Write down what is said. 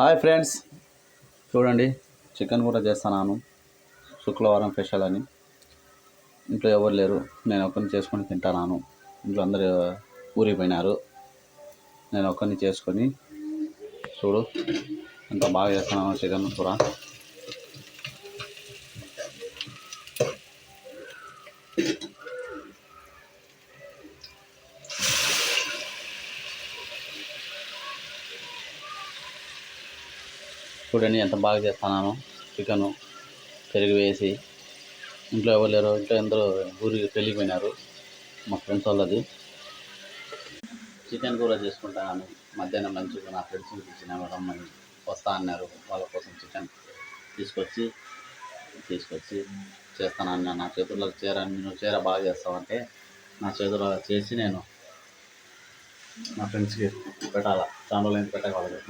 Hi friends, చూడండి chicken కూర చేస్తున్నాను. శుక్రవారం స్పెషల్ అని. ఇంట్లో ఎవరు లేరు, నేను ఒక్కరిని చేసుకొని తింటున్నాను. ఇంట్లో అందరూ ఊరికి పోయినారు, నేను ఒక్కరిని చేసుకొని. చూడు ఎంత బాగా చేస్తున్నాను చికెన్ కూర. చూడండి ఎంత బాగా చేస్తున్నాను చికెను. పెరుగు వేసి, ఇంట్లో ఎవరు లేరు, ఇంట్లో అందరూ ఊరికి వెళ్ళిపోయినారు. మా ఫ్రెండ్స్ వాళ్ళది చికెన్ కూర చేసుకుంటాను. మధ్యాహ్నం లంచ్కి నా ఫ్రెండ్స్ని పిలిచిన రమ్మని వస్తా అన్నారు. వాళ్ళ కోసం చికెన్ తీసుకొచ్చి చేస్తాను. నా చేతుల్లో చీర బాగా చేస్తామంటే నా చేతుల్లో చేసి నేను నా ఫ్రెండ్స్కి పెట్టాలా. చాలా రోజులు పెట్టగలదు.